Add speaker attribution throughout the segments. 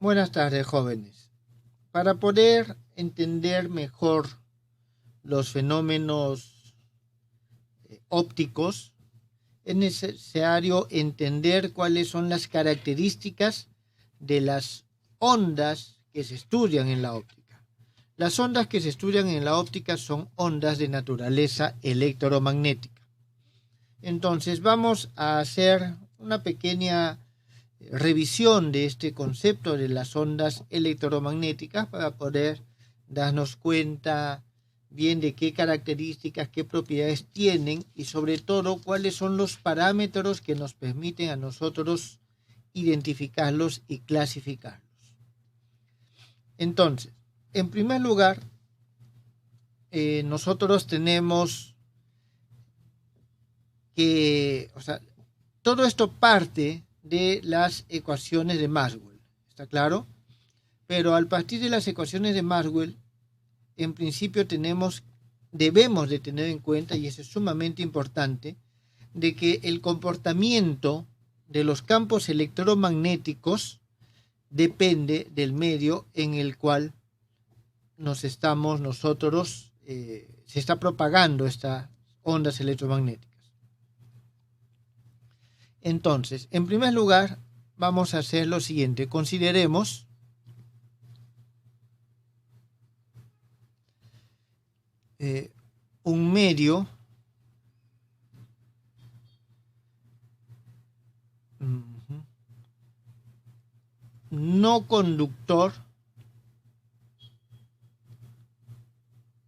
Speaker 1: Buenas tardes, jóvenes. Para poder entender mejor los fenómenos ópticos, es necesario entender cuáles son las características de las ondas que se estudian en la óptica. Las ondas que se estudian en la óptica son ondas de naturaleza electromagnética. Entonces vamos a hacer una pequeña revisión de este concepto de las ondas electromagnéticas para poder darnos cuenta bien de qué características, qué propiedades tienen y sobre todo cuáles son los parámetros que nos permiten a nosotros identificarlos y clasificarlos. Entonces, en primer lugar, nosotros tenemos que, todo esto parte de las ecuaciones de Maxwell, ¿está claro? Pero al partir de las ecuaciones de Maxwell, en principio debemos de tener en cuenta, y eso es sumamente importante, de que el comportamiento de los campos electromagnéticos depende del medio en el cual se está propagando estas ondas electromagnéticas. Entonces, en primer lugar, vamos a hacer lo siguiente. Consideremos un medio no conductor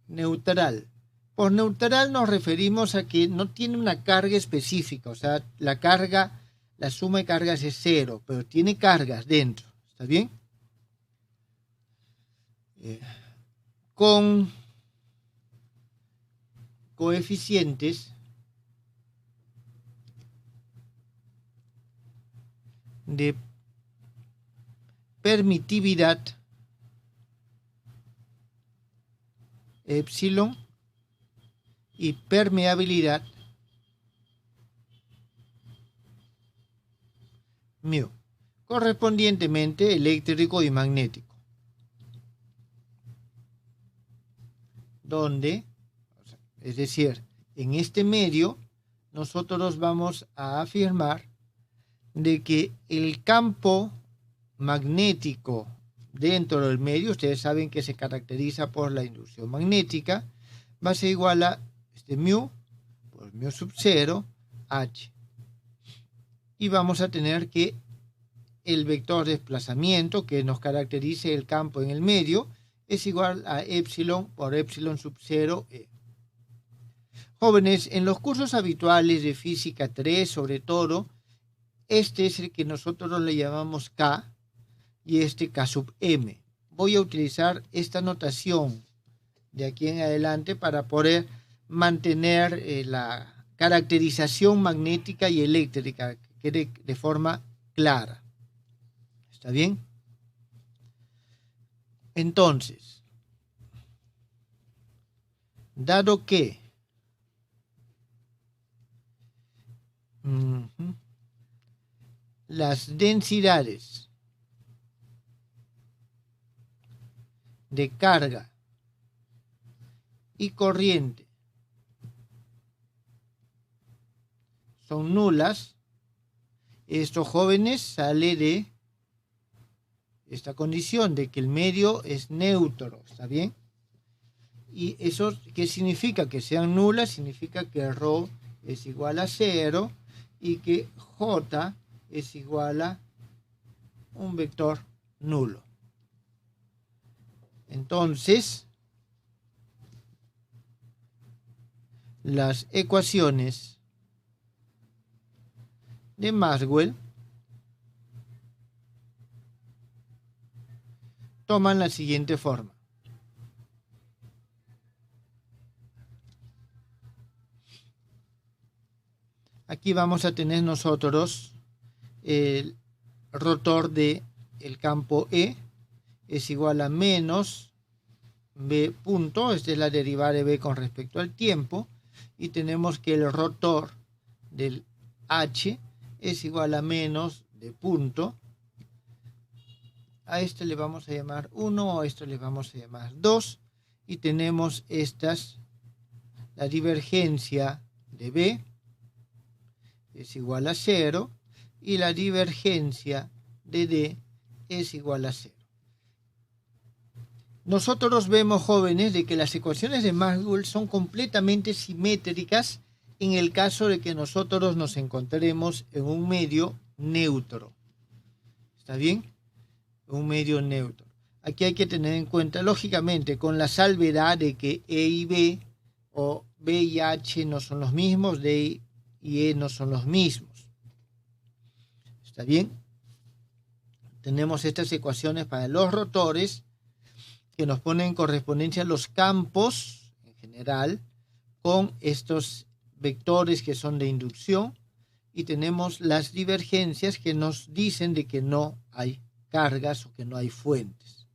Speaker 1: neutral. Por neutral nos referimos a que no tiene una carga específica, o sea, la suma de cargas es cero, pero tiene cargas dentro, ¿está bien? Con coeficientes de permitividad epsilon y permeabilidad mu, correspondientemente eléctrico y magnético, donde, es decir, en este medio nosotros vamos a afirmar de que el campo magnético dentro del medio, ustedes saben que se caracteriza por la inducción magnética, va a ser igual a mu por mu sub 0 h. Y vamos a tener que el vector de desplazamiento que nos caracteriza el campo en el medio es igual a epsilon por epsilon sub 0 e. Jóvenes, en los cursos habituales de física 3, sobre todo, este es el que nosotros le llamamos K y este K sub M. Voy a utilizar esta notación de aquí en adelante para poder mantener la caracterización magnética y eléctrica que quede de forma clara. ¿Está bien? Entonces, dado que las densidades de carga y corriente son nulas, esto, jóvenes, sale de esta condición de que el medio es neutro, ¿está bien? Y eso, ¿qué significa? Que sean nulas, significa que ρ es igual a 0 y que J es igual a un vector nulo. Entonces, las ecuaciones de Maxwell toman la siguiente forma. Aquí vamos a tener nosotros el rotor del campo E es igual a menos B punto, esta es la derivada de B con respecto al tiempo, y tenemos que el rotor del H es igual a menos D punto a este le vamos a llamar 1, a esto le vamos a llamar 2, y tenemos estas, la divergencia de B es igual a 0, y la divergencia de D es igual a 0. Nosotros vemos, jóvenes, de que las ecuaciones de Maxwell son completamente simétricas en el caso de que nosotros nos encontremos en un medio neutro. ¿Está bien? Un medio neutro. Aquí hay que tener en cuenta, lógicamente, con la salvedad de que E y B, o B y H no son los mismos, D y E no son los mismos. ¿Está bien? Tenemos estas ecuaciones para los rotores que nos ponen en correspondencia los campos en general con estos vectores que son de inducción, y tenemos las divergencias que nos dicen de que no hay cargas o que no hay fuentes.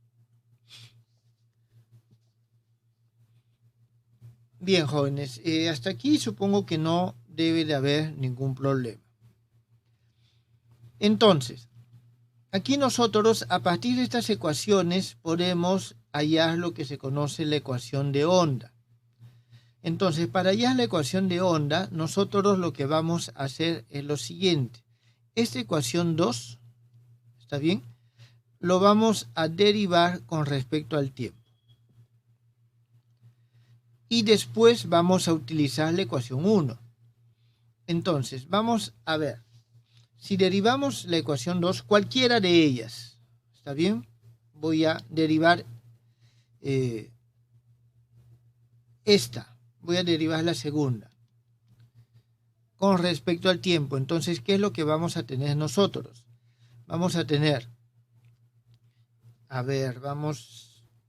Speaker 1: Bien, jóvenes, hasta aquí supongo que no debe de haber ningún problema. Entonces, aquí nosotros, a partir de estas ecuaciones, podemos hallar lo que se conoce la ecuación de onda. Entonces, para hallar la ecuación de onda, nosotros lo que vamos a hacer es lo siguiente. Esta ecuación 2, ¿está bien?, lo vamos a derivar con respecto al tiempo. Y después vamos a utilizar la ecuación 1. Entonces, vamos a ver. Si derivamos la ecuación 2, cualquiera de ellas, ¿está bien? Voy a derivar esta. Voy a derivar la segunda. Con respecto al tiempo, entonces, ¿qué es lo que vamos a tener nosotros? Vamos a tener,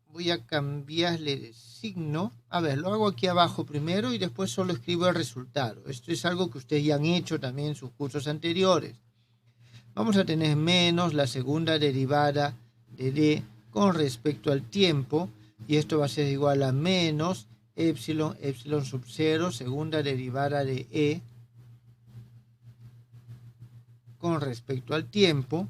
Speaker 1: voy a cambiarle de signo. A ver, lo hago aquí abajo primero y después solo escribo el resultado. Esto es algo que ustedes ya han hecho también en sus cursos anteriores. Vamos a tener menos la segunda derivada de D con respecto al tiempo, y esto va a ser igual a menos epsilon sub 0, segunda derivada de E con respecto al tiempo,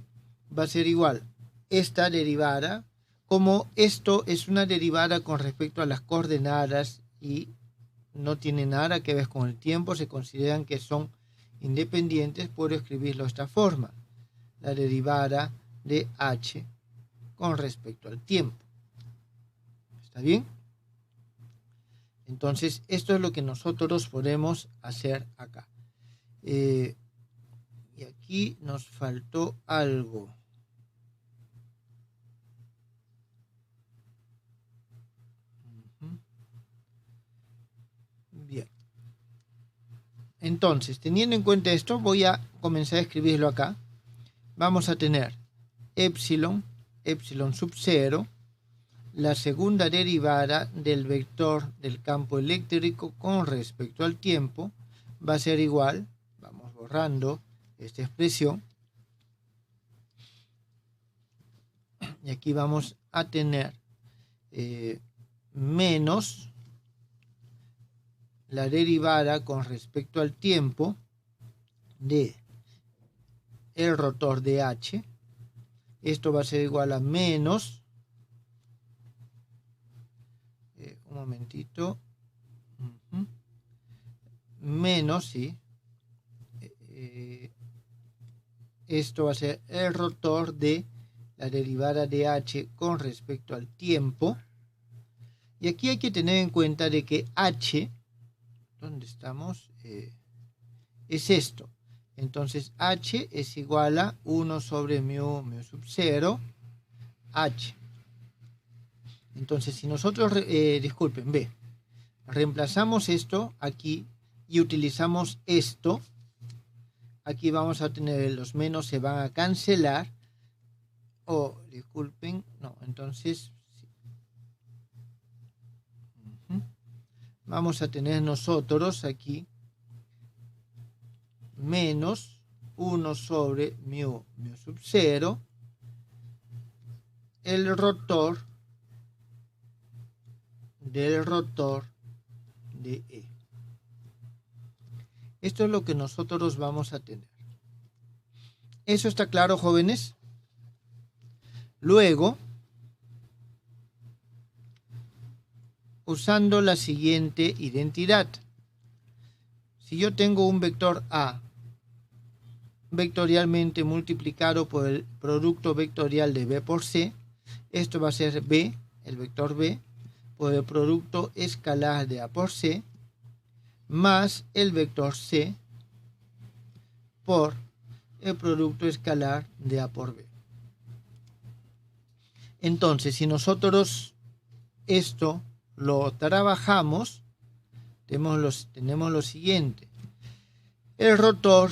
Speaker 1: va a ser igual esta derivada, como esto es una derivada con respecto a las coordenadas y no tiene nada que ver con el tiempo, se consideran que son independientes, puedo escribirlo de esta forma: la derivada de H con respecto al tiempo. ¿Está bien? Entonces, esto es lo que nosotros podemos hacer acá. Y aquí nos faltó algo. Bien. Entonces, teniendo en cuenta esto, voy a comenzar a escribirlo acá. Vamos a tener epsilon sub 0, la segunda derivada del vector del campo eléctrico con respecto al tiempo, va a ser igual, vamos borrando esta expresión, y aquí vamos a tener menos la derivada con respecto al tiempo de el rotor de H. Esto va a ser igual a menos, un momentito, menos, sí, esto va a ser el rotor de la derivada de H con respecto al tiempo. Y aquí hay que tener en cuenta de que H, ¿dónde estamos? Es esto. Entonces H es igual a 1 sobre mu sub 0, H. Entonces, si nosotros, disculpen, B, reemplazamos esto aquí y utilizamos esto, aquí vamos a tener los menos se van a cancelar, disculpen, no, entonces sí. Vamos a tener nosotros aquí menos 1 sobre mu sub 0, el rotor del rotor de E. Esto es lo que nosotros vamos a tener. ¿Eso está claro, jóvenes? Luego, usando la siguiente identidad. Si yo tengo un vector A vectorialmente multiplicado por el producto vectorial de B por C, esto va a ser B, el vector B, por el producto escalar de A por C, más el vector C por el producto escalar de A por B. Entonces, si nosotros esto lo trabajamos, tenemos lo siguiente. El rotor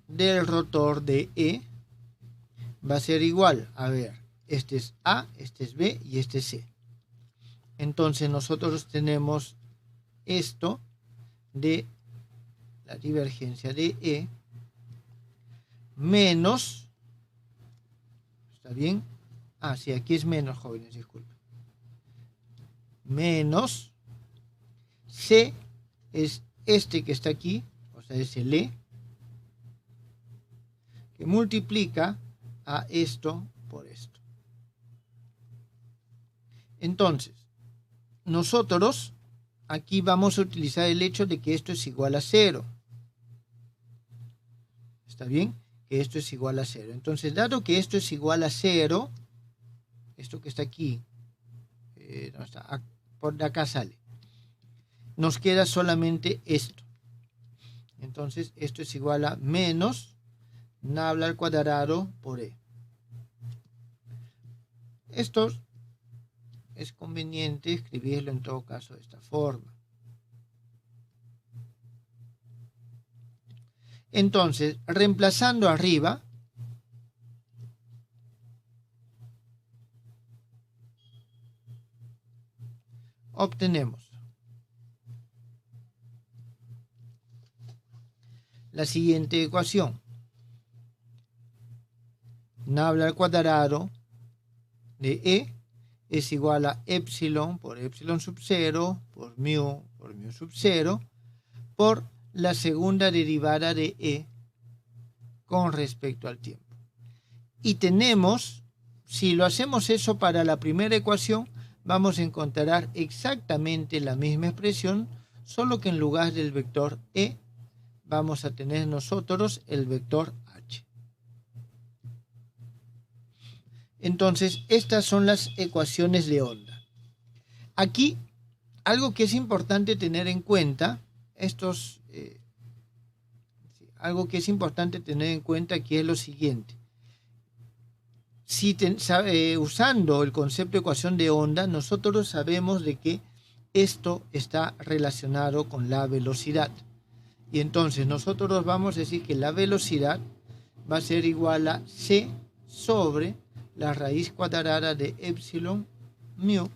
Speaker 1: del rotor de E va a ser igual, a ver, este es A, este es B y este es C. Entonces nosotros tenemos esto de la divergencia de E menos, ¿está bien? Ah, sí, aquí es menos, jóvenes, disculpen. Menos C es este que está aquí, o sea, es el E, que multiplica a esto por esto. Entonces, nosotros aquí vamos a utilizar el hecho de que esto es igual a 0. ¿Está bien? Que esto es igual a 0. Entonces, dado que esto es igual a 0, esto que está aquí, no está, por acá sale. Nos queda solamente esto. Entonces, esto es igual a menos nabla al cuadrado por E. Esto es conveniente escribirlo en todo caso de esta forma. Entonces, reemplazando arriba, obtenemos la siguiente ecuación. Nabla al cuadrado de E es igual a epsilon por epsilon sub 0 por mu sub 0 por la segunda derivada de E con respecto al tiempo. Y tenemos, si lo hacemos eso para la primera ecuación, vamos a encontrar exactamente la misma expresión, solo que en lugar del vector E, vamos a tener nosotros el vector H. Entonces, estas son las ecuaciones de onda. Aquí, algo que es importante tener en cuenta, algo que es importante tener en cuenta aquí es lo siguiente. Si usando el concepto de ecuación de onda, nosotros sabemos de que esto está relacionado con la velocidad. Y entonces nosotros vamos a decir que la velocidad va a ser igual a C sobre la raíz cuadrada de epsilon mu,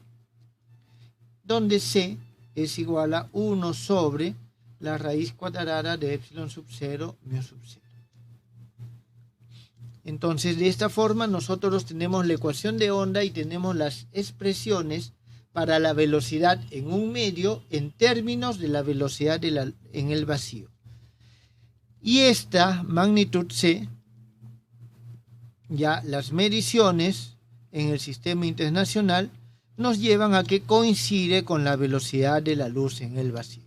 Speaker 1: donde C es igual a 1 sobre la raíz cuadrada de epsilon sub 0 mu sub 0. Entonces, de esta forma nosotros tenemos la ecuación de onda y tenemos las expresiones para la velocidad en un medio en términos de la velocidad en el vacío. Y esta magnitud C, ya las mediciones en el sistema internacional nos llevan a que coincide con la velocidad de la luz en el vacío.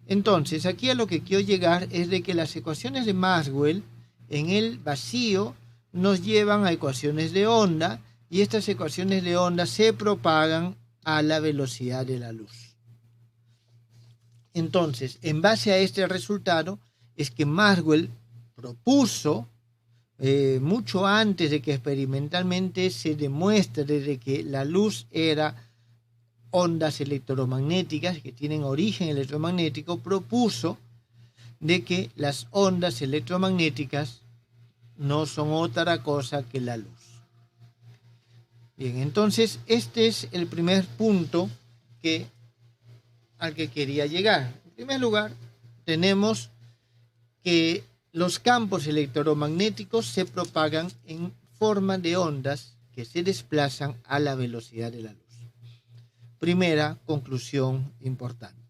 Speaker 1: Entonces, aquí a lo que quiero llegar es de que las ecuaciones de Maxwell en el vacío nos llevan a ecuaciones de onda y estas ecuaciones de onda se propagan a la velocidad de la luz. Entonces, en base a este resultado es que Maxwell propuso mucho antes de que experimentalmente se demuestre de que la luz era ondas electromagnéticas que tienen origen electromagnético, propuso de que las ondas electromagnéticas no son otra cosa que la luz. Bien, entonces este es el primer punto al que quería llegar. En primer lugar, tenemos que los campos electromagnéticos se propagan en forma de ondas que se desplazan a la velocidad de la luz. Primera conclusión importante.